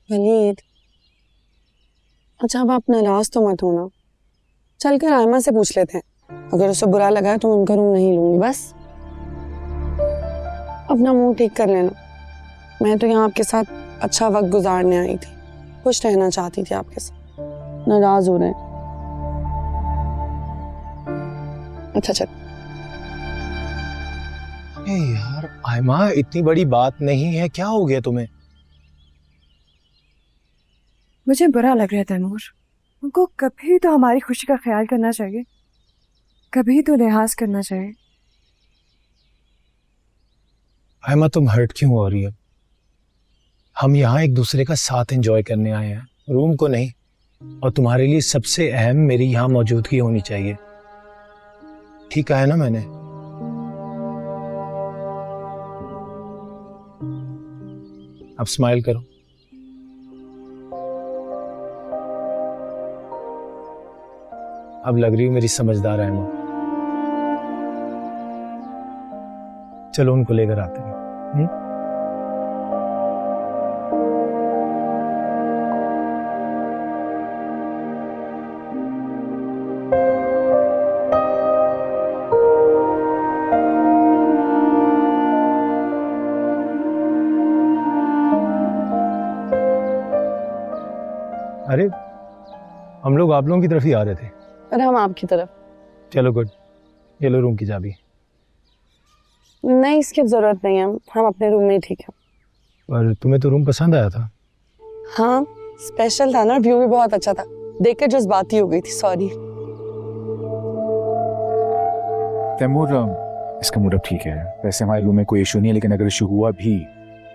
वलीद, अच्छा अब आप नाराज तो मत होना। चल कर आयमा से पूछ लेते हैं, अगर उसे बुरा लगा तो उनका रूम नहीं लूंगी। बस अपना मुंह ठीक कर लेना। मैं तो यहाँ आपके साथ अच्छा वक्त गुजारने आई थी, खुश रहना चाहती थी आपके साथ। नाराज हो रहे हैं? अच्छा चल। यार आयमा, इतनी बड़ी बात नहीं है, क्या हो गया तुम्हें? मुझे बुरा लग रहा है तैमूर। उनको कभी तो हमारी खुशी का ख्याल करना चाहिए, कभी तो लिहाज करना चाहिए। आयमा, तुम हर्ट क्यों हो रही हो? हम यहाँ एक दूसरे का साथ एंजॉय करने आए हैं, रूम को नहीं। और तुम्हारे लिए सबसे अहम मेरी यहाँ मौजूदगी होनी चाहिए। ठीक है ना मैंने? अब स्माइल करो। अब लग रही हो मेरी समझदार आयमा। चलो उनको लेकर आते हैं। अरे हम लोग आप लोगों की तरफ ही आ रहे थे। अरे हम आपकी तरफ। चलो गुड, ये लो रूम की चाबी। नहीं, इसकी जरूरत नहीं है, हम अपने रूम में ही ठीक है। और तुम्हें तो रूम पसंद आया था? हाँ, स्पेशल था ना, व्यू भी बहुत अच्छा था, देखकर जज्बाती हो गई थी। सॉरी तैमूर, इसका मूड अब ठीक है। वैसे हमारे रूम में कोई इशू नहीं है, लेकिन अगर इशू हुआ भी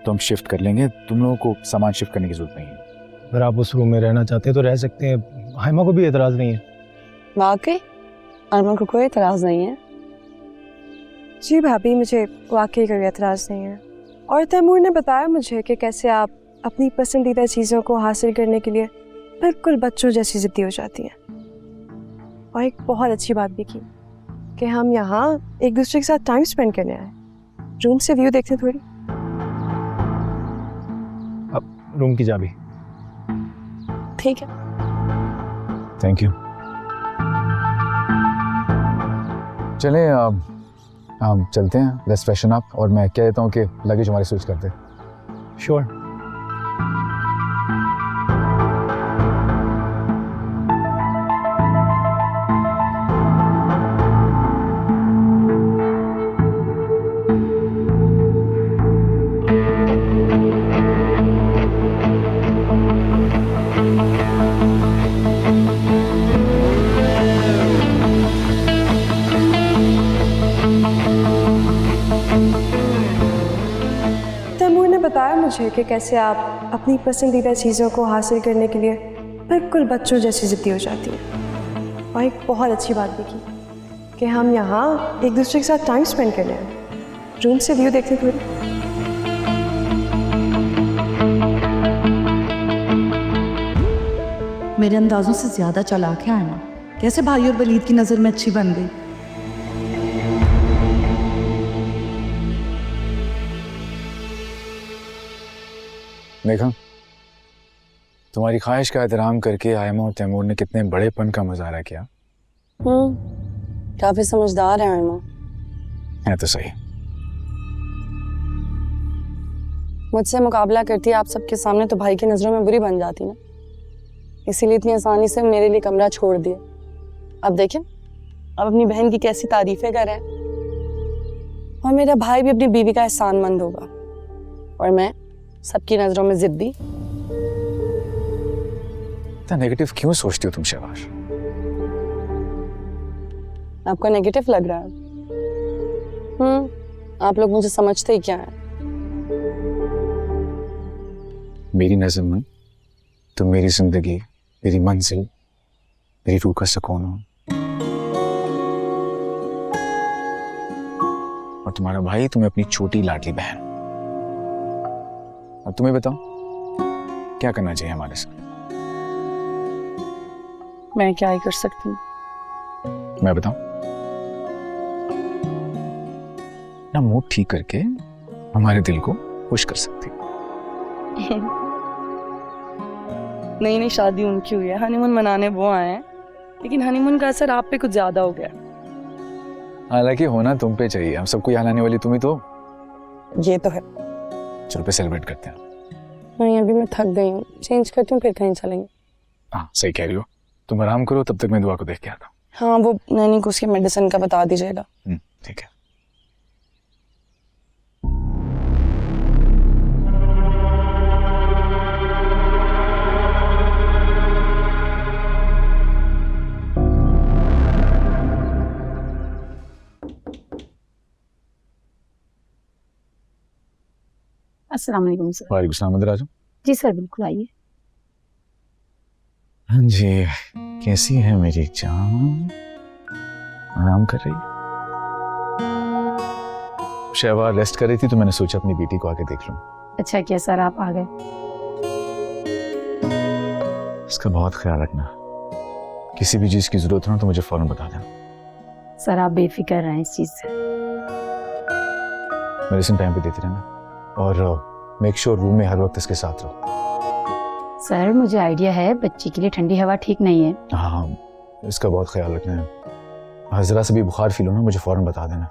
तो हम शिफ्ट कर लेंगे। तुम लोगों को सामान शिफ्ट करने की जरूरत नहीं है। अगर आप उस रूम में रहना चाहते हैं तो रह सकते हैं, हाइमा को भी एतराज नहीं है। वाकई आयमा को कोई एतराज नहीं है? जी भाभी, मुझे वाकई कोई एतराज नहीं है। और तैमूर ने बताया मुझे कि कैसे आप अपनी पसंदीदा चीज़ों को हासिल करने के लिए बिल्कुल बच्चों जैसी जिद्दी हो जाती हैं। और एक बहुत अच्छी बात भी की कि हम यहाँ एक दूसरे के साथ टाइम स्पेंड करने आए। रूम से व्यू देखते थोड़ी। अब रूम की चाबी। ठीक है। Thank you. चलें, हम चलते हैं। Let's freshen up. और मैं कह देता हूँ कि लगेज हमारे स्विच करते हैं। श्योर। तैमूर ने बताया मुझे कि कैसे आप अपनी पसंदीदा चीज़ों को हासिल करने के लिए बिल्कुल बच्चों जैसी जिद्दी हो जाती हैं। और एक बहुत अच्छी बात भी की कि हम यहाँ एक दूसरे के साथ टाइम स्पेंड करने आए। रूम से व्यू देखते थोड़ी। मेरे अंदाजों से ज्यादा चालाक है आयमा। कैसे भाई और वलीद की नजर में अच्छी बन गई। देखा, तुम्हारी ख्वाहिश का एहतराम करके आयमा और तैमूर ने कितने बड़ेपन का मुजाहरा किया। काफी समझदार है आयमा। है तो सही। मुझसे मुकाबला करती है आप सबके सामने तो भाई की नजरों में बुरी बन जाती ना, इसीलिए इतनी आसानी से मेरे लिए कमरा छोड़ दिया। अब देखें, अब अपनी बहन की कैसी तारीफें कर रहे हैं। और मेरा भाई भी अपनी बीवी का एहसानमंद होगा, और मैं सबकी नजरों में जिद्दी। इतना नेगेटिव क्यों सोचती हो तुम शहबाज? आपको नेगेटिव लग रहा है? आप लोग मुझे समझते ही क्या है? मेरी नज़र में तुम मेरी जिंदगी, मेरी मंजिल, मेरी रूह का सुकून हो। और तुम्हारा भाई तुम्हें अपनी छोटी लाडली बहन। अब तुम्हें बताओ, क्या करना चाहिए हमारे साथ? मैं क्या ही कर सकती हूँ? मैं बताऊं? ना मूड ठीक करके हमारे दिल को खुश कर सकती। नई नई शादी उनकी हुई है, हनीमून मनाने वो आए हैं, लेकिन हनीमून का असर आप पे कुछ ज्यादा हो गया। हालांकि होना तुम पे चाहिए, हम सबको यहाँ लाने वाली तुम ही तो। ये तो है। चलो पे सेलिब्रेट करते हैं। नहीं अभी मैं थक गई हूँ, चेंज करती हूँ फिर कहीं चलेंगे। हाँ सही कह रही हो, तुम आराम करो, तब तक मैं दुआ को देख के आता हूँ। हाँ वो नैनी को उसके मेडिसिन का बता दीजिएगा। ठीक है। अस्सलाम वालेकुम सर। वालेकुम सलाम, अंदर आ जाओ। जी सर बिल्कुल आइए। हाँ जी, कैसी है मेरी जान? आराम कर रही है? शहवार रेस्ट कर रही थी तो मैंने सोचा अपनी बेटी को आके देख लूं। अच्छा किया सर आप आ गए। इसका बहुत ख्याल रखना, किसी भी चीज की जरूरत हो ना तो मुझे फौरन बता देना। सर आप बेफिक्र रहें इस चीज से। मेडिसिन टाइम पे देते रहना और मेक श्योर रूम में हर वक्त इसके साथ रहो। सर मुझे आइडिया है, बच्ची के लिए ठंडी हवा ठीक नहीं है। हाँ इसका बहुत ख्याल रखना है। जरा से भी बुखार फील हो ना मुझे फौरन बता देना।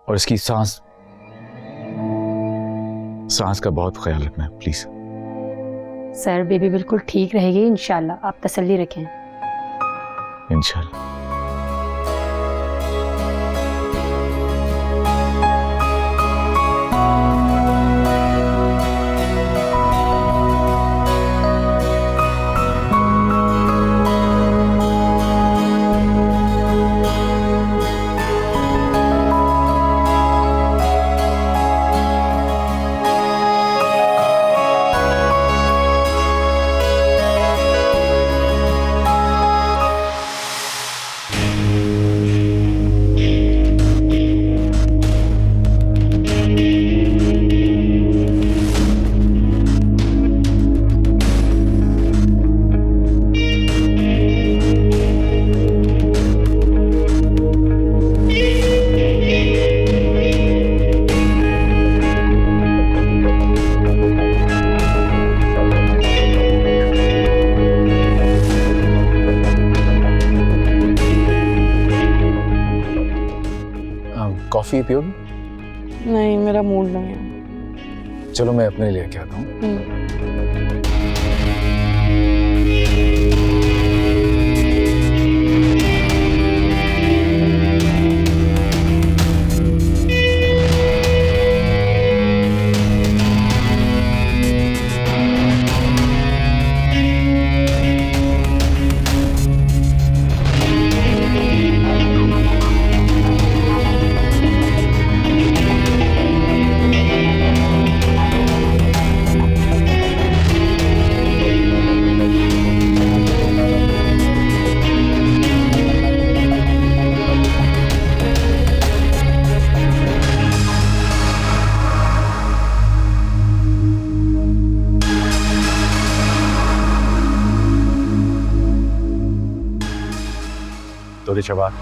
और इसकी सांस का बहुत ख्याल रखना है प्लीज। सर बेबी बिल्कुल ठीक रहेगी इंशाल्लाह, आप तसल्ली रखें। इंशाल्लाह। कॉफी पियोगी? नहीं मेरा मूड नहीं है। चलो मैं अपने लिए लेके आता हूँ। तो शबार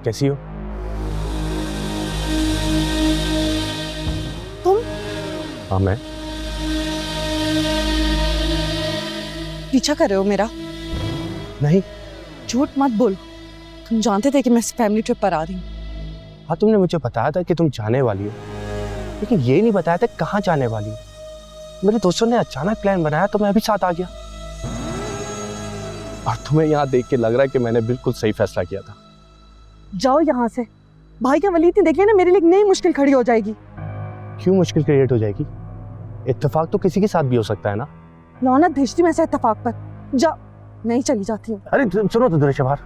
कैसी हो तुम? हाँ मैं। पीछा कर रहे हो मेरा? नहीं। झूठ मत बोल, तुम जानते थे कि मैं इस फैमिली ट्रिप पर आ रही हूँ। हाँ तुमने मुझे बताया था कि तुम जाने वाली हो, लेकिन ये नहीं बताया था कहाँ जाने वाली हो। मेरे दोस्तों ने अचानक प्लान बनाया तो मैं भी साथ आ गया। और तुम्हें यहाँ देख के लग रहा है कि मैंने बिल्कुल सही फैसला किया था। जाओ यहाँ से, भाई का वलीद ने देख लिया ना, मेरे लिए एक नई मुश्किल खड़ी हो जाएगी। क्यों मुश्किल क्रिएट हो जाएगी? इत्तेफाक तो किसी के साथ भी हो सकता है ना। लौनत भेजती हूँ ऐसे इत्तेफाक पर। जा, नहीं चली जाती हूँ। अरे सुनो तो दुरेशबार,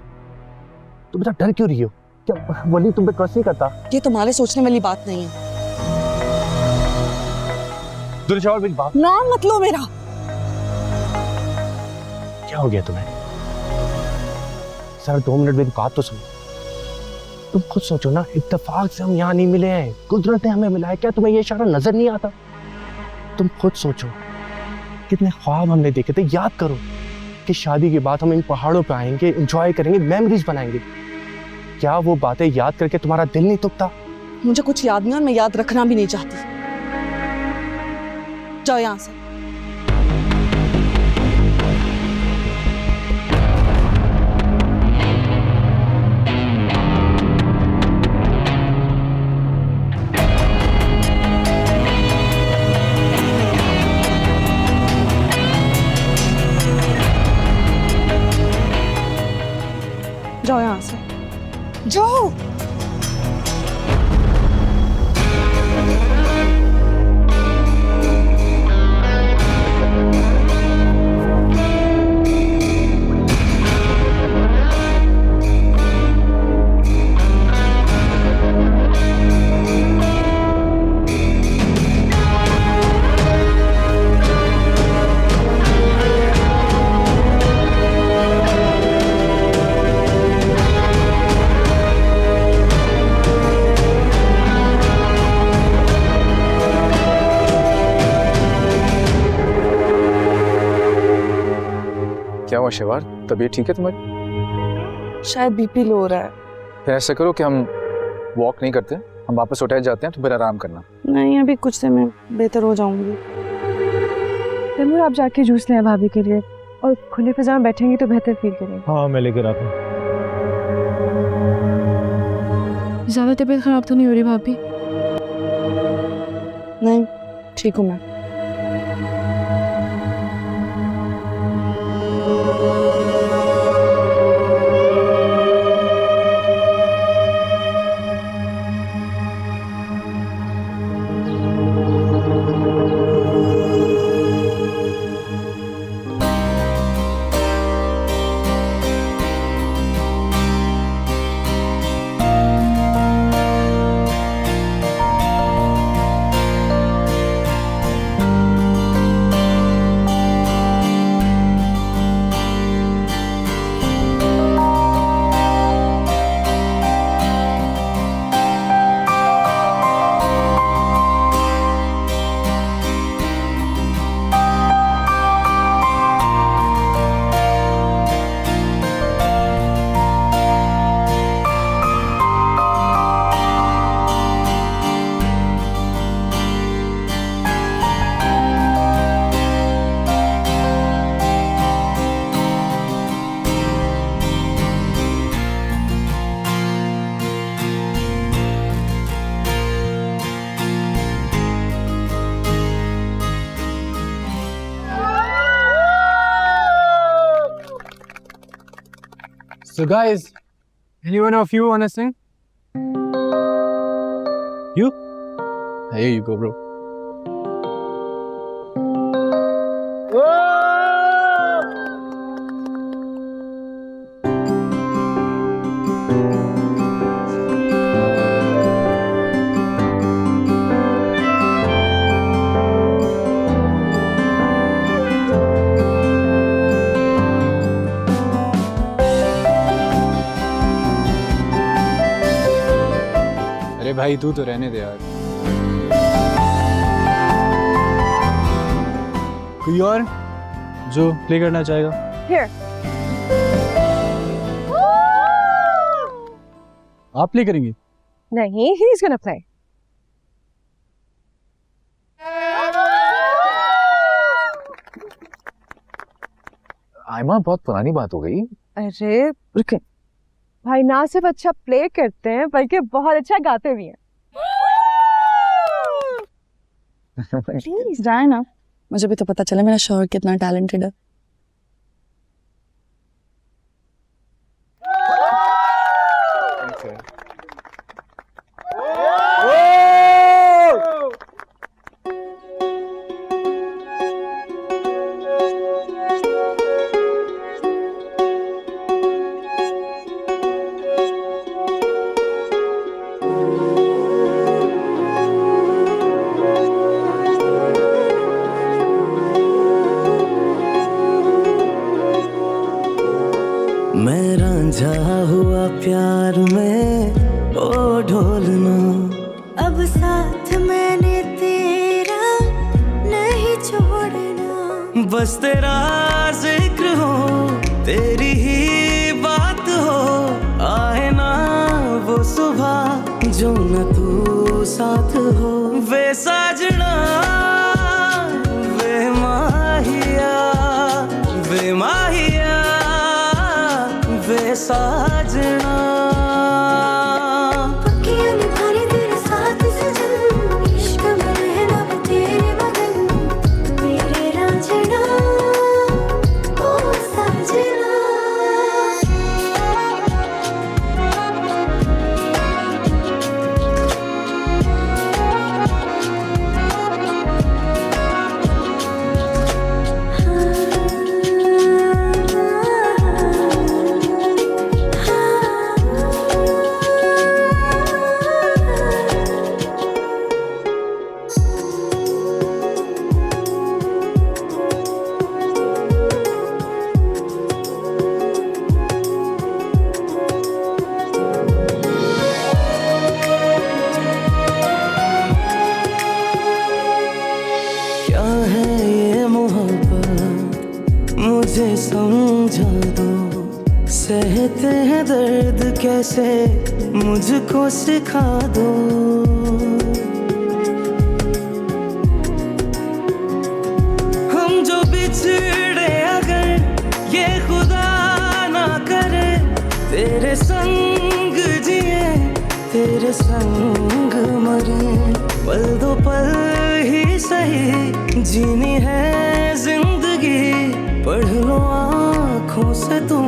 तुम इतना डर क्यों रही हो? क्या वली तुम पे ट्रस्ट नहीं करता? ये तुम्हारे सोचने वाली बात नहीं है। दुरेशबार मेरी बात। नाम मत लो मेरा। क्या हो गया तुम्हें? सर 2 मिनट मेरी बात तो सुनो। तुम खुद सोचो ना, इत्तेफाक से हम यहाँ नहीं मिले हैं, कुदरत ने हमें मिलाया। क्या तुम्हें ये इशारा नजर नहीं आता? तुम खुद सोचो कितने ख्वाब हमने देखे थे। याद करो कि शादी के बाद हम इन पहाड़ों पे आएंगे, एंजॉय करेंगे, मेमोरीज बनाएंगे। क्या वो बातें याद करके तुम्हारा दिल नहीं दुखता? मुझे कुछ याद नहीं और मैं याद रखना भी नहीं चाहती। जाओ यहाँ से। जाओ यहाँ से, जाओ। क्या हुआ शिवार, तबीयत ठीक है तुम्हारी? शायद बीपी लो हो रहा है। फिर ऐसा करो कि हम वॉक नहीं करते, हम वापस होटल जाते हैं, तो फिर आराम करना। नहीं, अभी कुछ देर में बेहतर हो जाऊंगी। तैमूर आप जाके जूस ले आए भाभी के लिए, और खुले फिजा में बैठेंगी तो बेहतर फील करेंगे। हाँ मैं लेकर आता हूँ। ज़्यादा तबीयत खराब तो नहीं हो रही भाभी? नहीं, ठीक हूँ मैं। So guys, anyone of you wanna sing? You? Here you go, bro. अरे भाई तू तो रहने दे यार। कोई और जो प्ले करना चाहेगा? Here. आप प्ले करेंगे? नहीं, he's gonna play. आयमा, बहुत पुरानी बात हो गई। अरे रुके, भाई ना सिर्फ अच्छा प्ले करते हैं बल्कि बहुत अच्छा गाते भी हैं। प्लीज जाए ना, मुझे भी तो पता चले मेरा शौहर कितना टैलेंटेड है। मैं रांझा हुआ प्यार में, ओ ढोलना अब साथ मैंने तेरा नहीं छोड़ना। बस तेरा जिक्र हो, तेरी ही बात हो, आए ना वो सुबह जो न तू साथ हो। वे साजना साजना पक्कियां निभाने तेरे साथ सजन इश्क में रहना मैं तेरे मगन मेरे रांझना ओ साजना क्या है ये मोहब्बत मुझे समझा दो सहते हैं दर्द कैसे मुझको सिखा दो हम जो बिछड़े अगर ये खुदा ना करे तेरे संग जिए तेरे संग मरे पल दो पल ही सही जीनी है जिंदगी पढ़ लो आँखों से तुम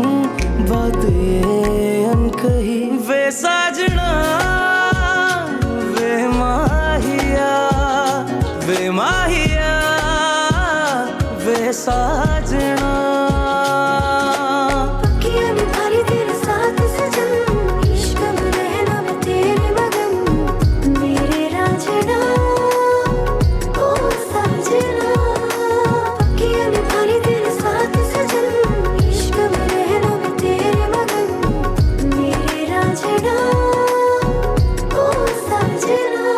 बात ये अनकही वे साजना वे माहिया वे माहिया वे साजना पक्कियां निभाने तेरे साथ सजन इश्क में रहना मैं तेरे मगन मेरे रांझना ओ साजना पक्कियां निभाने तेरे साथ सजन इश्क में रहना मैं तेरे मगन मेरे रांझना ओ साजना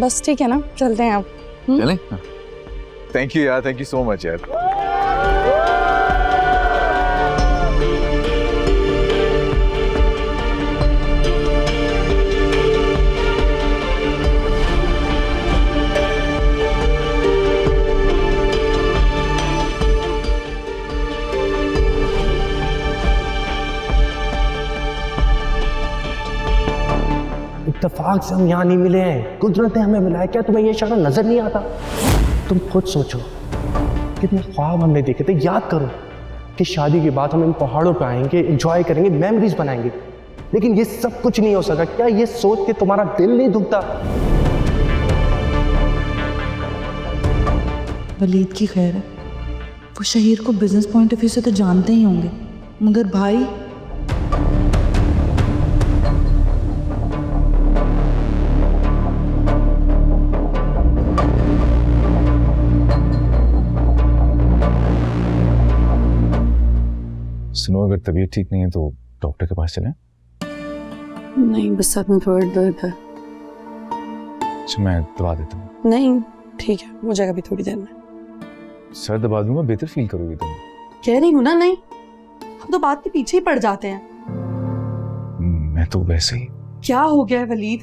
बस ठीक है ना, चलते हैं अब। चलें? थैंक यू यार, थैंक यू सो मच यार। इत्तेफाक से हम यहाँ नहीं मिले हैं, कुदरत ने हमें मिलाया। क्या तुम्हें ये इशारा नजर नहीं आता? तुम खुद सोचो कितने ख्वाब हमने देखे थे। याद करो कि शादी के बाद हम इन पहाड़ों पे आएंगे, एंजॉय करेंगे, मेमोरीज बनाएंगे, लेकिन ये सब कुछ नहीं हो सका। क्या ये सोच के तुम्हारा दिल नहीं दुखता? वलीद की खैर है, वो शहीर को बिजनेस पॉइंट ऑफ व्यू से तो जानते ही होंगे, मगर भाई सुनो, अगर तबीयत ठीक नहीं है तो डॉक्टर के पास चलें। नहीं, बस सर में थोड़ा दर्द है। अच्छा, मैं दवा देता हूँ। नहीं ठीक है, हो जाएगा अभी थोड़ी देर में। सर दबा दूंगा, बेहतर फील करोगी तुम। कह रही हूँ ना, नहीं हम तो बात के पीछे ही पड़ जाते हैं। मैं तो वैसे ही। क्या हो गया है वलीद?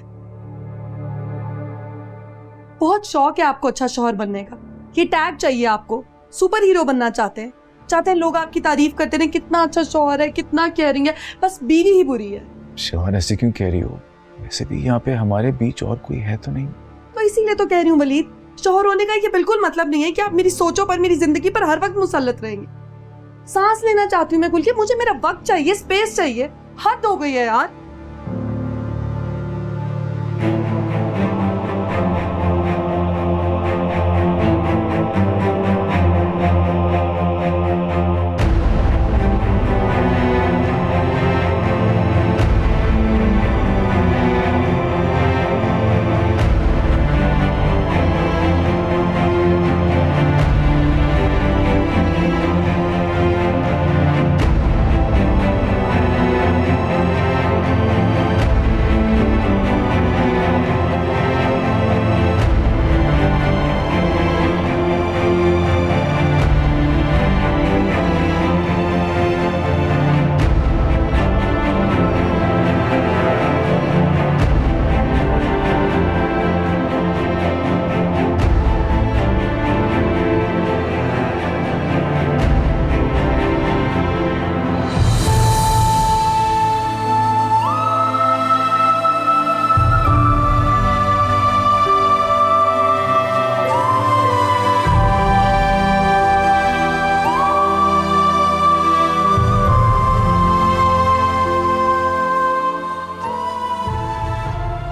बहुत शौक है आपको अच्छा शौहर बनने का, ये टैग चाहिए आपको, सुपर हीरो बनना चाहते हैं लोग आपकी तारीफ करते हैं, कितना अच्छा शौहर है, कितना केयरिंग है, बस बीवी ही बुरी है। शौहर ऐसे क्यों कह रही हो? वैसे भी यहाँ पे हमारे बीच और कोई है तो नहीं। तो इसीलिए तो कह रही हूँ वलीद, शौहर होने का ये बिल्कुल मतलब नहीं है कि आप मेरी सोचों पर, मेरी जिंदगी पर हर वक्त मुसल्लत रहेंगे। सांस लेना चाहती हूँ मैं खुल के, मुझे मेरा वक्त चाहिए, स्पेस चाहिए। हद हो गई है यार।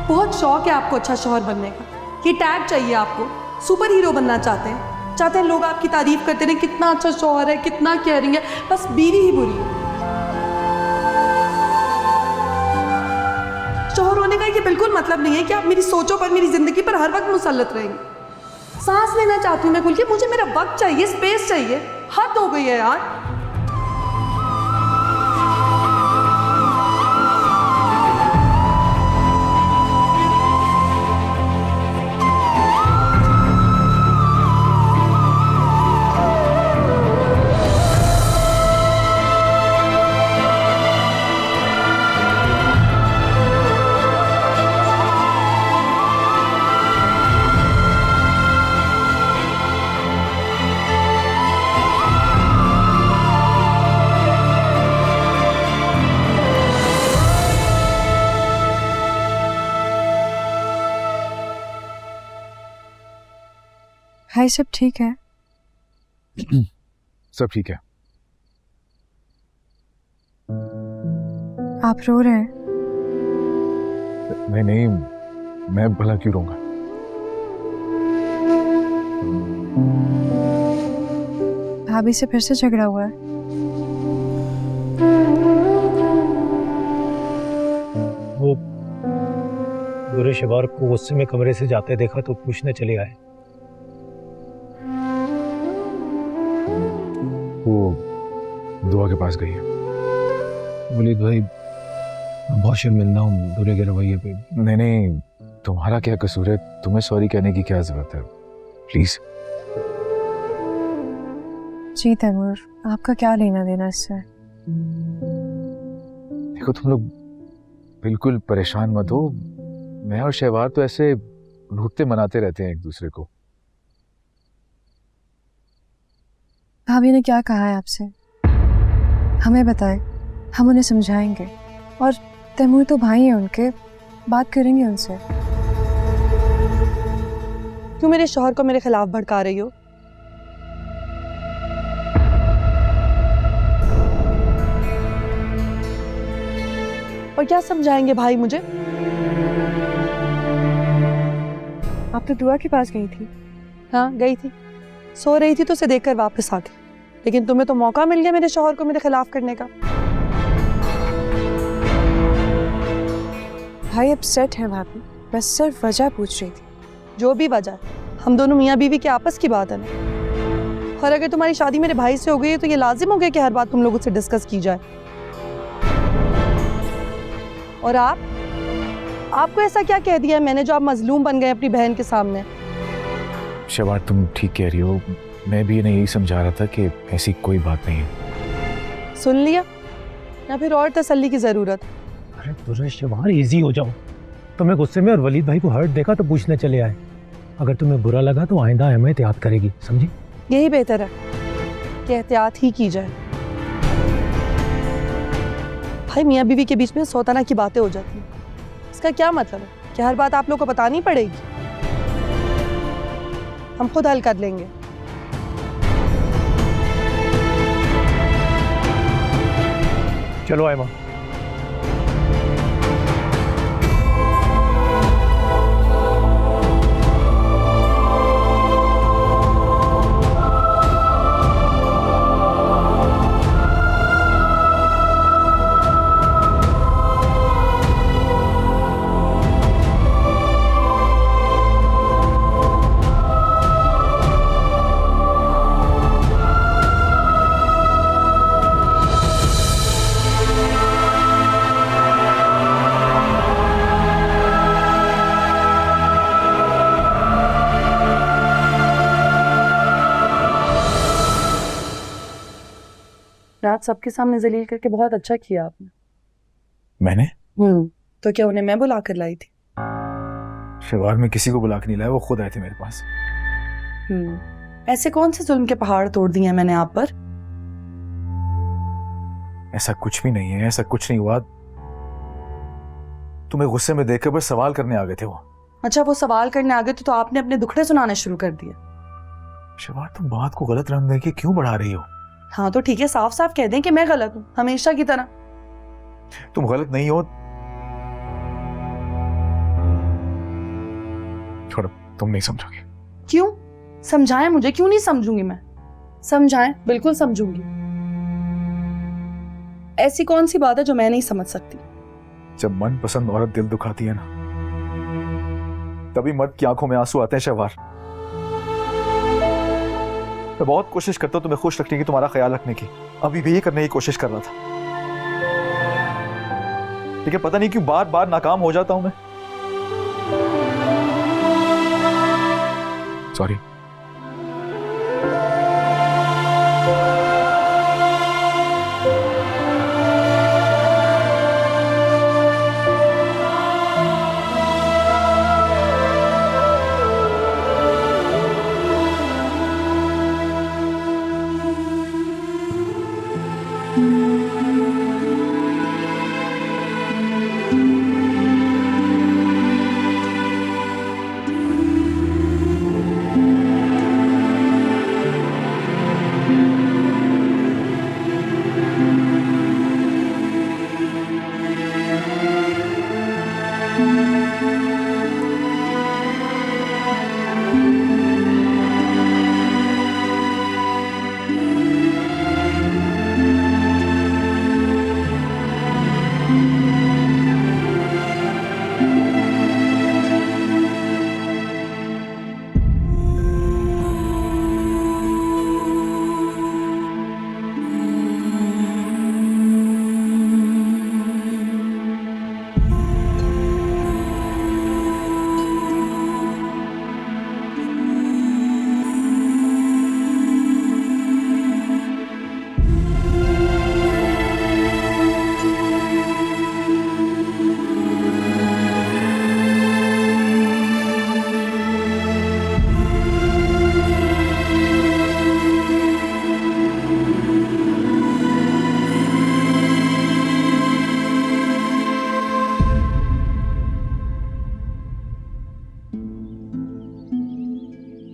बहुत शौक है आपको अच्छा शौहर बनने का, ये टैग चाहिए आपको, सुपर हीरो बनना चाहते हैं लोग आपकी तारीफ करते रहे, कितना अच्छा शौहर है, कितना केयरिंग है, बस बीवी ही बुरी है। शौहर होने का ये बिल्कुल मतलब नहीं है कि आप मेरी सोचों पर, मेरी जिंदगी पर हर वक्त मुसल्लत रहेंगे। सांस लेना चाहती हूँ मैं खुल के, मुझे मेरा वक्त चाहिए, स्पेस चाहिए, हद हो गई है यार। भाई सब ठीक है? सब ठीक है। आप रो रहे हैं? नहीं नहीं, मैं भला क्यों रहूंगा। भाभी से फिर से झगड़ा हुआ है? वो बुरे शबार को गुस्से में कमरे से जाते देखा तो पूछने चले आए। वो दुआ के पास गई है। वलीद भाई, मैं बहुत शर्मिंदा हूँ बुरे के रवैये पे। नहीं नहीं, तुम्हारा क्या कसूर है, तुम्हें सॉरी कहने की क्या जरूरत है, प्लीज। जी तैमूर, आपका क्या लेना देना इससे? देखो तुम लोग बिल्कुल परेशान मत हो, मैं और शहवार तो ऐसे लूटते मनाते रहते हैं एक दूसरे को। भाभी ने क्या कहा है आपसे? हमें बताएं, हम उन्हें समझाएंगे। और तैमूर तो भाई हैं उनके, बात करेंगे उनसे। क्यों मेरे शौहर को मेरे खिलाफ भड़का रही हो? और क्या समझाएंगे भाई मुझे? आप तो दुआ के पास गई थी। हाँ गई थी, सो रही थी तो उसे देखकर वापस आ गई, लेकिन तुम्हें तो मौका मिल गया मेरे शौहर को मेरे खिलाफ करने का। भाई अपसेट है भाभी, बस सिर्फ वजह पूछ रही थी। जो भी वजह, हम दोनों मियाँ बीवी के आपस की बात है ना। और अगर तुम्हारी शादी मेरे भाई से हो गई है तो ये लाजिम हो गया कि हर बात तुम लोगों से डिस्कस की जाए। और आपको ऐसा क्या कह दिया है मैंने जो आप मजलूम बन गए अपनी बहन के सामने? शहवार तुम ठीक कह रही हो, मैं भी इन्हें यही समझा रहा था कि ऐसी कोई बात नहीं है। सुन लिया, या फिर और तसल्ली की जरूरत? अरे बुरे शबार, इजी हो जाओ। तुम्हें गुस्से में और वलीद भाई को हर्ट देखा तो पूछने चले आए। अगर तुम्हें बुरा लगा तो आइंदा हमें एहतियात करेगी, समझी? यही बेहतर है कि एहतियात ही की जाए। भाई मियाँ बीवी के बीच में सौताना की बातें हो जाती हैं, इसका क्या मतलब है? कि हर बात आप लोग को बतानी पड़ेगी? हम खुद हल कर लेंगे। चलो आयमा। रात सबके सामने जलील करके बहुत अच्छा किया आपने। मैंने? तो क्या उन्हें मैं बुला कर लाई थी? शहवार में किसी को बुला के नहीं लाया, वो खुद आए थे मेरे पास। ऐसे कौन से जुल्म के पहाड़ तोड़ दिए हैं मैंने आप पर? ऐसा कुछ भी नहीं है, ऐसा कुछ नहीं हुआ। तुम्हें गुस्से में देखकर बस सवाल करने आ गए थे वो। अच्छा, वो सवाल करने आ गए थे तो आपने अपने दुखड़े सुनाने शुरू कर दिए। शहवार तुम बात को गलत रंग देके क्यों बढ़ा रही हो? हाँ तो ठीक है, साफ साफ कह दें कि मैं गलत हूँ, हमेशा की तरह। तुम गलत नहीं हो। छोड़ो, तुम नहीं समझोगे। क्यों? समझाएं मुझे, क्यों नहीं समझूंगी मैं? समझाएं, बिल्कुल समझूंगी। ऐसी कौन सी बात है जो मैं नहीं समझ सकती? जब मनपसंद औरत दिल दुखाती है ना, तभी मर्द की आंखों में आंसू आते हैं शहवार। मैं बहुत कोशिश करता हूं तुम्हें खुश रखने की, तुम्हारा ख्याल रखने की, अभी भी ये करने की कोशिश कर रहा था, लेकिन पता नहीं क्यों बार बार नाकाम हो जाता हूं मैं। सॉरी।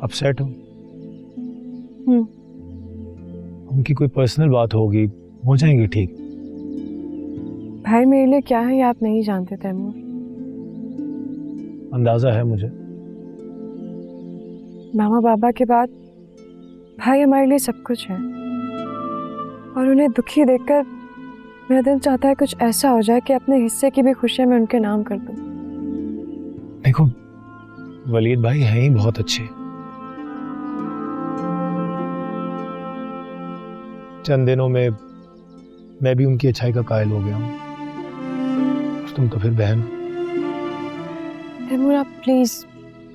अपसेट हो? उनकी कोई पर्सनल बात होगी, हो जाएंगी ठीक। भाई मेरे लिए क्या है ये आप नहीं जानते तैमूर। अंदाजा है मुझे। मामा बाबा के बाद भाई हमारे लिए सब कुछ है, और उन्हें दुखी देखकर मेरा दिल चाहता है कुछ ऐसा हो जाए कि अपने हिस्से की भी खुशियां मैं उनके नाम कर दूं। देखो, वलीद भाई हैं ही बहुत अच्छे। चंद दिनों में मैं भी उनकी अच्छाई का कायल हो गया हूँ, और तुम तो फिर बहन। तैमूर आप प्लीज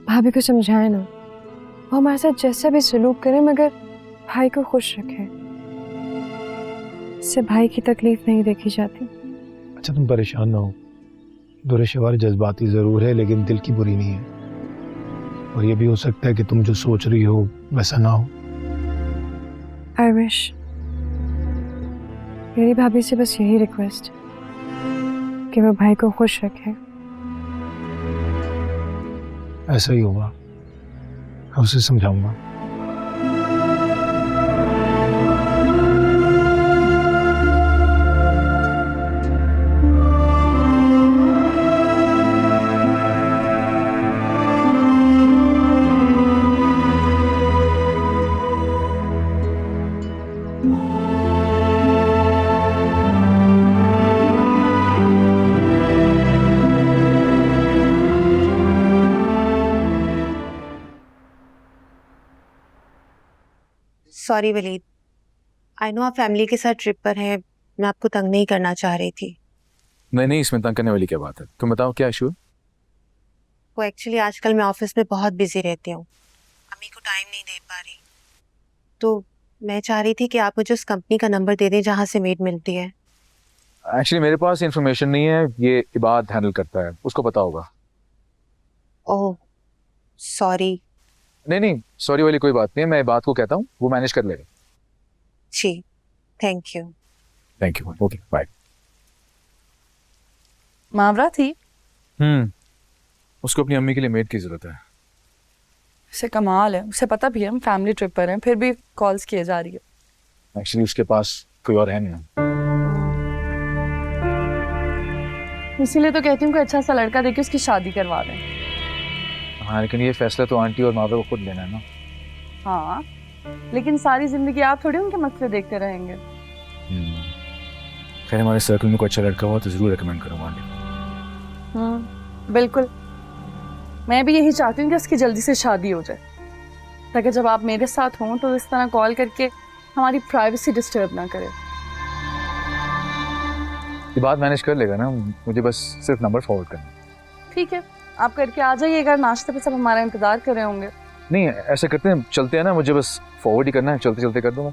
भाभी को समझाएं ना, वो हमारे साथ जैसा भी सलूक करें मगर भाई को खुश रखें। इससे भाई की तकलीफ नहीं देखी जाती। अच्छा तुम परेशान ना हो, दुरेशवार जज्बाती जरूर है लेकिन दिल की बुरी नहीं है, और ये भी हो सकता है कि तुम जो सोच रही हो वैसा ना हो। I wish. मेरी भाभी से बस यही रिक्वेस्ट कि वो भाई को खुश रखे। ऐसा ही होगा, मैं उसे समझाऊंगा। सॉरी वलीद, आई नो आप फैमिली के साथ ट्रिप पर हैं, मैं आपको तंग नहीं करना चाह रही थी। नहीं, इसमें तंग करने वाली क्या बात है? तुम बताओ क्या इशू है? वो एक्चुअली आजकल मैं ऑफिस में बहुत बिजी रहती हूँ, अम्मी को टाइम नहीं दे पा रही, तो मैं चाह रही थी कि आप मुझे उस कंपनी का नंबर दे दें जहाँ से मेड मिलती है। एक्चुअली मेरे पास इन्फॉर्मेशन नहीं है, ये इबाद हैंडल करता है, उसको पता होगा। Oh sorry. नहीं, सॉरी वाली कोई बात नहीं है, मैं बात को कहता हूँ, वो मैनेज कर लेगा। जी, thank you. Thank you, okay bye. Mawra थी? उसको अपनी अम्मी के लिए मेड की जरूरत है। उसे कमाल है, उसे पता भी है हम फैमिली ट्रिप पर हैं, फिर भी कॉल्स किए जा रही है। एक्चुअली उसके पास कोई और है नहीं। इसीलिए तो कहती हूँ कि अच्छा सा लड़का देके उसकी शादी करवा दें। हाँ लेकिन ये फैसला तो आंटी और मावे को खुद लेना है ना। हाँ, लेकिन सारी जिंदगी आप थोड़ी उनके मसले देखते रहेंगे। खैर हमारे सर्कल में कोई अच्छा लड़का हुआ तो जरूर रिकमेंड करूँगा आंटी। बिल्कुल, मैं भी यही चाहती हूँ कि उसकी जल्दी से शादी हो जाए, ताकि जब आप मेरे साथ हों तो इस तरह कॉल करके हमारी प्राइवेसी डिस्टर्ब ना करे। ये बात मैनेज कर लेगा ना, मुझे बस सिर्फ नंबर फॉरवर्ड करना। ठीक है, आप करके आ जाइएगा, नाश्ते पे सब हमारा इंतजार कर रहे होंगे। नहीं ऐसा करते हैं, चलते हैं ना, मुझे बस फॉरवर्ड ही करना है, चलते चलते कर दूंगा।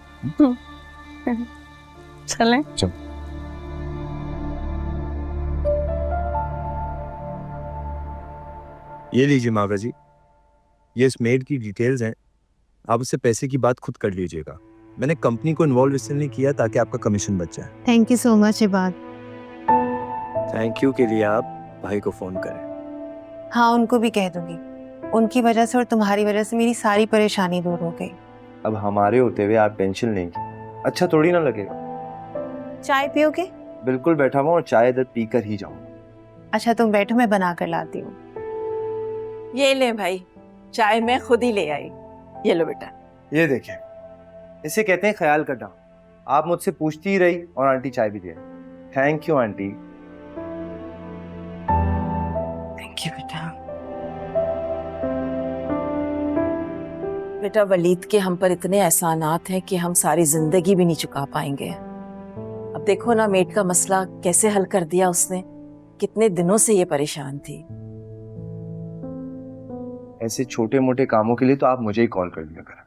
चलें। चल। ये लीजिए मावरा जी, ये इस मेड की डिटेल्स हैं, आप उससे पैसे की बात खुद कर लीजिएगा। मैंने कंपनी को इन्वॉल्व इसलिए नहीं किया ताकि आपका कमीशन बच जाए। Thank you so much Ibad. Thank you के लिए आप भाई को फोन करें। हाँ उनको भी कह दूंगी, उनकी वजह से और तुम्हारी वजह से मेरी सारी परेशानी दूर हो गई। अब हमारे होते हुए आप टेंशन लेंगे, अच्छा थोड़ी ना लगेगा। चाय पियोगे? बिल्कुल बैठा हुआ और चाय इधर पी कर ही जाऊंगा। अच्छा तुम बैठो, मैं बना कर लाती हूँ। ये ले भाई, चाय मैं खुद ही ले आई। ये लो बेटा। ये देखें, इसे कहते हैं ख्याल करना। आप मुझसे पूछती ही रही और आंटी चाय भी दे। Thank you aunty. Thank you बेटा। बेटा वलीद के हम पर इतने एहसानात हैं कि हम सारी जिंदगी भी नहीं चुका पाएंगे। अब देखो ना, मेट का मसला कैसे हल कर दिया उसने। कितने दिनों से ये परेशान थी। ऐसे छोटे मोटे कामों के लिए तो आप मुझे ही कॉल कर लिया करें।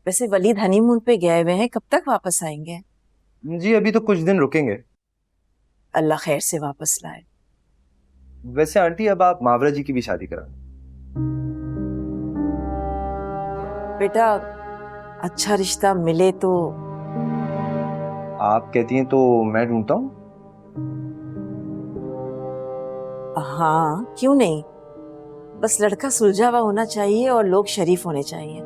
वैसे वलीद हनीमून पे गए हुए हैं, कब तक वापस आएंगे? जी अभी तो कुछ दिन रुकेंगे। अल्लाह खैर से वापस लाए। वैसे आंटी अब आप मावरा जी की भी शादी करा। बेटा अच्छा रिश्ता मिले तो। आप कहती हैं तो मैं ढूंढता हूँ। हाँ क्यों नहीं, बस लड़का सुलझा हुआ होना चाहिए और लोग शरीफ होने चाहिए।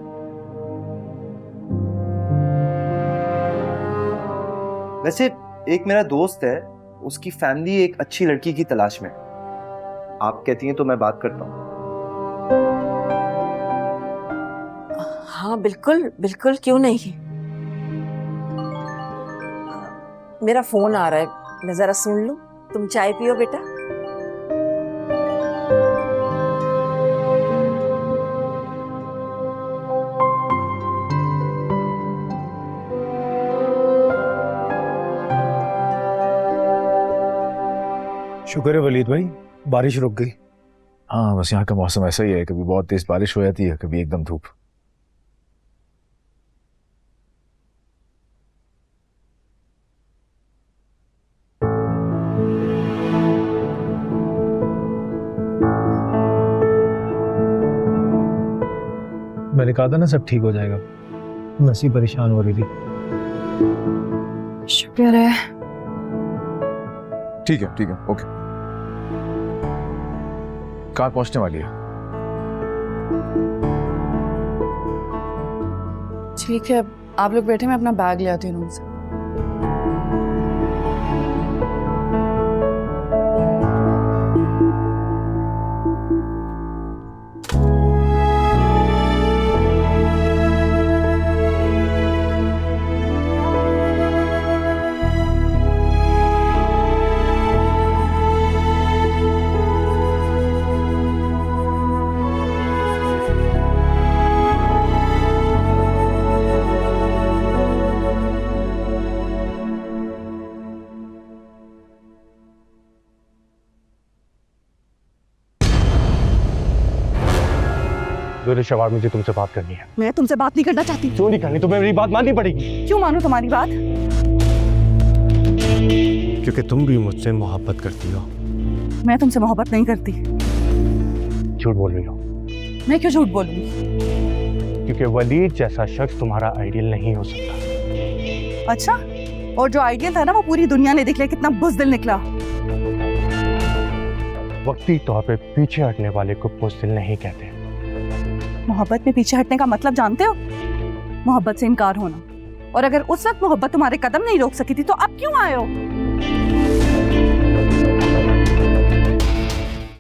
वैसे एक मेरा दोस्त है, उसकी फैमिली एक अच्छी लड़की की तलाश में है। आप कहती हैं तो मैं बात करता हूँ। हाँ बिल्कुल बिल्कुल, क्यों नहीं। मेरा फोन आ रहा है, मैं जरा सुन लूं। तुम चाय पियो बेटा। शुक्र है वलीद भाई, बारिश रुक गई। हाँ बस यहाँ का मौसम ऐसा ही है, कभी बहुत तेज बारिश हो जाती है, कभी एकदम धूप। मैंने कहा था ना सब ठीक हो जाएगा, मैं ऐसी परेशान हो रही थी। शुक्र है। ठीक है ओके। कार पहुंचने वाली है। ठीक है, आप लोग बैठे, मैं अपना बैग ले आती हूँ रूम से। शवार मुझे तुमसे बात करनी है। मैं तुमसे बात नहीं करना चाहती। क्यों नहीं करनी? तुम्हें मेरी बात माननी पड़ेगी। क्यों मानूं तुम्हारी बात? क्योंकि तुम भी मुझसे मोहब्बत करती हो। मैं तुमसे मोहब्बत नहीं करती। झूठ बोल रही हो। मैं क्यों झूठ बोलूंगी? क्योंकि वलीद जैसा शख्स तुम्हारा आइडियल नहीं हो सकता। अच्छा, और जो आइडियल था ना वो पूरी दुनिया ने देख लिया, कितना बुज़दिल निकला। वक्ती तौर पे पीछे हटने वाले को बुज़दिल नहीं कहते। मोहब्बत में पीछे हटने का मतलब जानते हो? मोहब्बत से इनकार होना। और अगर उस वक्त मोहब्बत तुम्हारे कदम नहीं रोक सकी थी तो अब क्यों आए हो?